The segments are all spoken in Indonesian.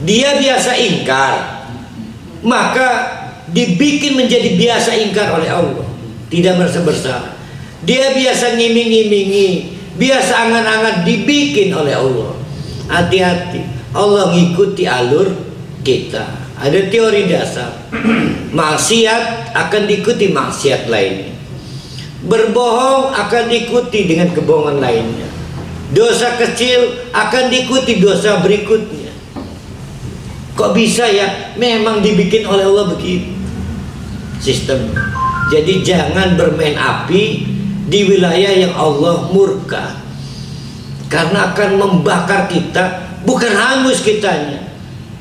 dia biasa ingkar, maka dibikin menjadi biasa ingkar oleh Allah, tidak merasa bersalah. Dia biasa ngiming-ngimingi, biasa angan-angan, dibikin oleh Allah. Hati-hati, Allah ngikuti alur kita. Ada teori dasar, maksiat akan diikuti maksiat lainnya, berbohong akan diikuti dengan kebohongan lainnya, dosa kecil akan diikuti dosa berikutnya. Kok bisa ya? Memang dibikin oleh Allah begitu sistem. Jadi jangan bermain api di wilayah yang Allah murka, karena akan membakar kita. Bukan hangus kitanya,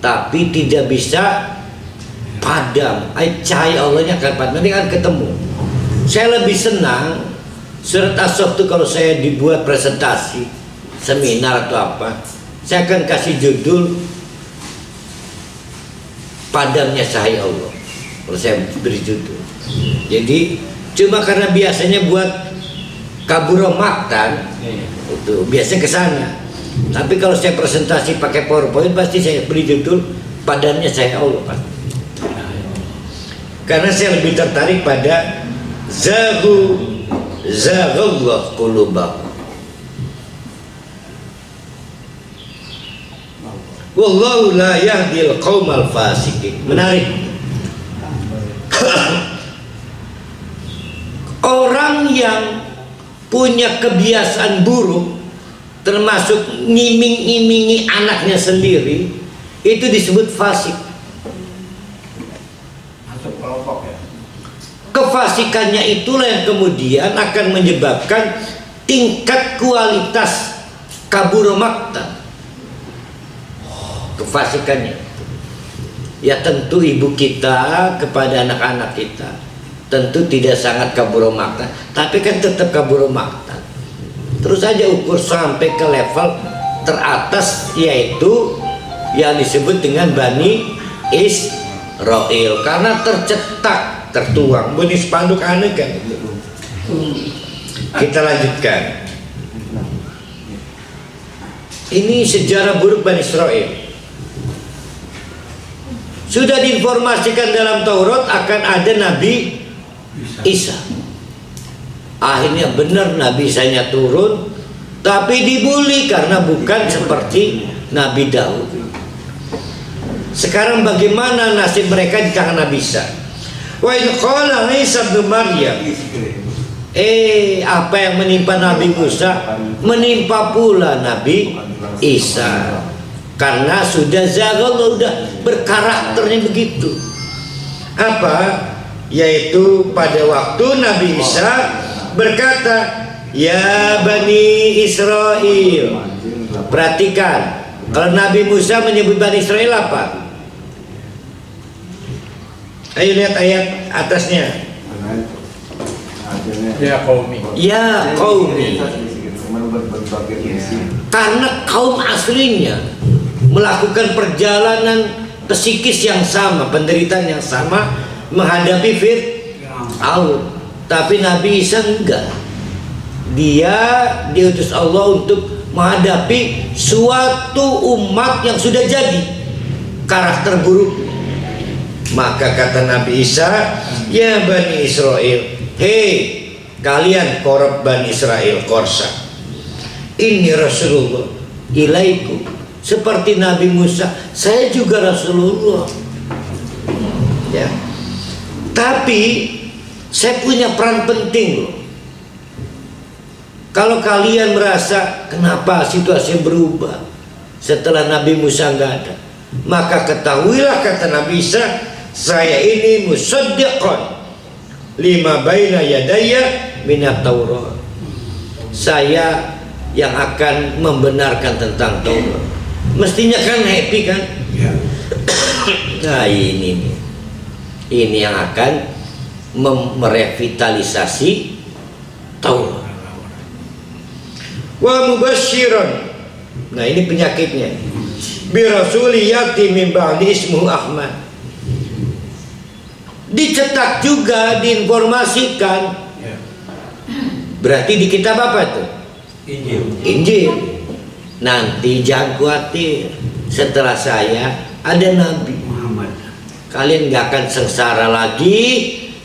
tapi tidak bisa padam. Cahaya Allahnya akan padam, nanti akan ketemu. Saya lebih senang surat As-Saff itu kalau saya dibuat presentasi, seminar atau apa, saya akan kasih judul padamnya cahaya Allah. Kalau saya beri judul. Jadi cuma karena biasanya buat kaburo maktan itu biasanya ke sana. Tapi kalau saya presentasi pakai PowerPoint pasti saya beri judul padamnya cahaya Allah, Pak. Karena saya lebih tertarik pada zaghallah qulubahum. Wallahu la yahdil qaumal fasiqin. Menarik. Orang yang punya kebiasaan buruk, termasuk ngiming-imingi anaknya sendiri, itu disebut fasik. Masuk kelompok ya. Kefasikannya itulah yang kemudian akan menyebabkan tingkat kualitas kabur maktan. Kefasikannya ya tentu ibu kita kepada anak-anak kita tentu tidak sangat kabur maktan, tapi kan tetap kabur maktan. Terus aja ukur sampai ke level teratas, yaitu yang disebut dengan Bani Israel, karena tercetak, tertuang bunyi spanduk aneh kan. Kita lanjutkan. Ini sejarah buruk Bani Israel. Sudah diinformasikan dalam Taurat akan ada Nabi Isa. Akhirnya benar Nabi Isa-nya turun, tapi dibully karena bukan seperti Nabi Daud. Sekarang bagaimana nasib mereka di tangan Nabi Isa? Wa in qala Isa bin Maryam, apa yang menimpa Nabi Musa menimpa pula Nabi Isa, karena sudah zagal, sudah berkarakternya begitu. Apa? Yaitu pada waktu Nabi Isa berkata, ya Bani Israel. Perhatikan, kalau Nabi Musa menyebut Bani Israel apa? Ayo lihat ayat atasnya. Ya qaumi. Ya qaumi. Karena kaum aslinya melakukan perjalanan psikis yang sama, penderitaan yang sama menghadapi Fir'aun. Tapi Nabi Isa enggak. Dia diutus Allah untuk menghadapi suatu umat yang sudah jadi karakter buruk. Maka kata Nabi Isa, ya Bani Israel, hei kalian korup Bani Israel korsa, ini Rasulullah ilaikum. Seperti Nabi Musa, saya juga Rasulullah. Ya. Tapi saya punya peran penting loh. Kalau kalian merasa kenapa situasi berubah setelah Nabi Musa nggak ada, maka ketahuilah kata Nabi Isa, saya ini musaddiqan lima baina yadayya minat Taurat. Saya yang akan membenarkan tentang Taurat. Mestinya kan happy kan? Ya. Nah ini yang akan merevitalisasi Taurat. Wa mubasyiran. Nah ini penyakitnya. Bi rasuli yati min ba'di ismuhu Ahmad. Dicetak juga, diinformasikan. Berarti di kitab apa tuh? Injil. Nanti jangan khawatir, setelah saya ada Nabi Muhammad. Kalian gak akan sengsara lagi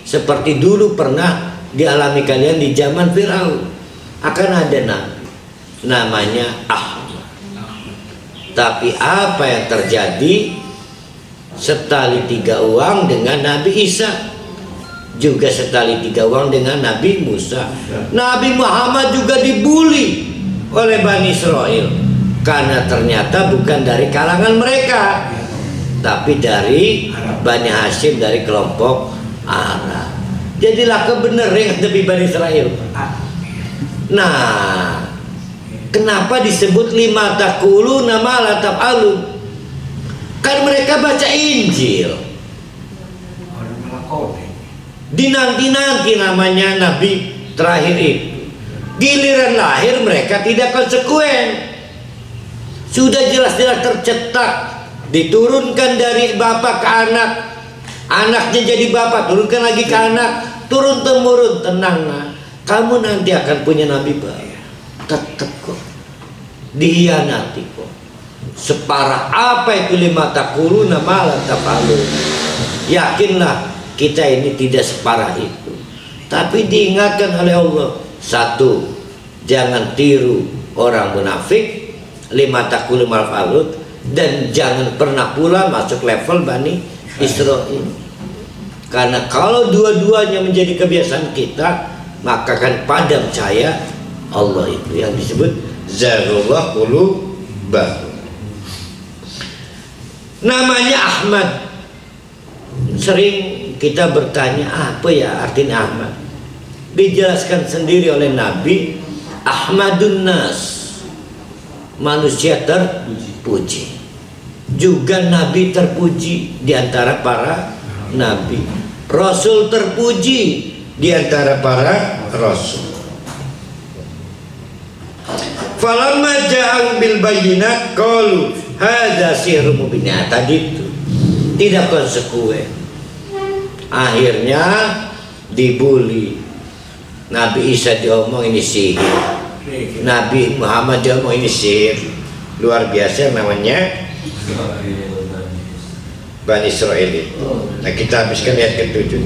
seperti dulu pernah dialami kalian di zaman Firaun. Akan ada Nabi namanya Ahmad. Tapi apa yang terjadi? Setali 3 uang dengan Nabi Isa, juga setali 3 uang dengan Nabi Musa. Nabi Muhammad juga dibully oleh Bani Israel karena ternyata bukan dari kalangan mereka, tapi dari Bani Hashim, dari kelompok Arab. Jadilah kebenaran Nabi Bani Israel. Nah, kenapa disebut lima takulu nama la taf'alun? Kan mereka baca Injil. Dinanti-nanti namanya Nabi terakhir itu. Giliran lahir mereka tidak konsekuen. Sudah jelas-jelas tercetak, diturunkan dari bapak ke anak, anaknya jadi bapak, turunkan lagi ke anak, turun temurun. Tenang nah, kamu nanti akan punya Nabi baru. Tetap kok dihianati kok. Separah apa itu lima takuluna ma la taf'alun. Yakinlah kita ini tidak separah itu. Tapi diingatkan oleh Allah, satu, jangan tiru orang munafik, lima takulu ma la taf'alun, dan jangan pernah pula masuk level Bani Israil. Karena kalau dua-duanya menjadi kebiasaan kita, maka akan padam cahaya Allah itu yang disebut Zarullah Qulubah. Namanya Ahmad. Sering kita bertanya apa ya artinya Ahmad. Dijelaskan sendiri oleh Nabi, Ahmadun Nas, manusia terpuji. Juga Nabi terpuji di antara para Nabi. Rasul terpuji di antara para Rasul. Falamma ja'u bil bayyinat qalu hadza sihrun mubin. Tadi itu tidak konsekuen. Akhirnya dibully. Nabi Isa diomong ini sihir, Nabi Muhammad diomong ini sihir. Luar biasa namanya Bani Israil itu. Nah, kita habiskan ayat ke-7.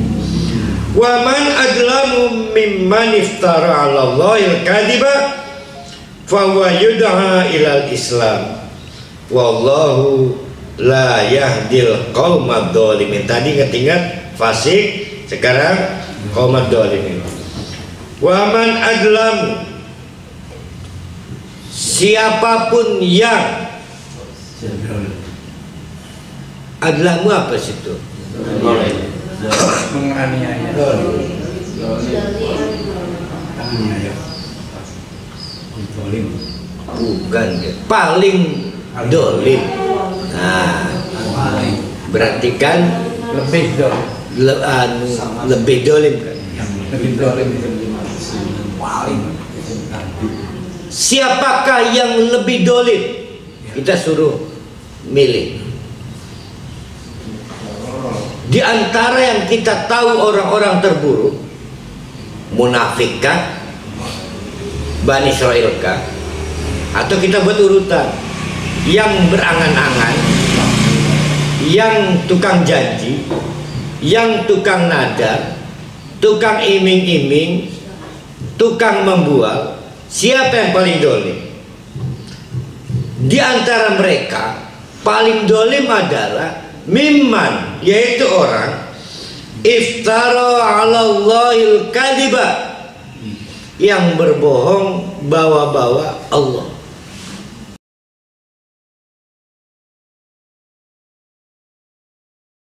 Wa man adlamu mimman iftara 'ala Allahil kadhiba fa huwa yud'a ilal Islam wallahu la yahdil qaumad dhalimin. Tadi ingat fasik, sekarang qaumad dhalimin. Wa man adlamu, siapapun yang adlamu apa situ? Menganiaya. Bukan, paling dolim. Nah, berarti kan Lebih dolim. lebih dolim kan? Lebih dolim. Paling. Siapakah yang lebih dolim? Kita suruh milih. Di antara yang kita tahu orang-orang terburuk, munafik kah? Bani Israil kah? Atau kita buat urutan yang berangan-angan, yang tukang janji, yang tukang nadar, tukang iming-iming, tukang membual. Siapa yang paling dolim? Di antara mereka paling dolim adalah mimman, yaitu orang iftara 'ala Allahil kadhiba, yang berbohong bawa-bawa Allah.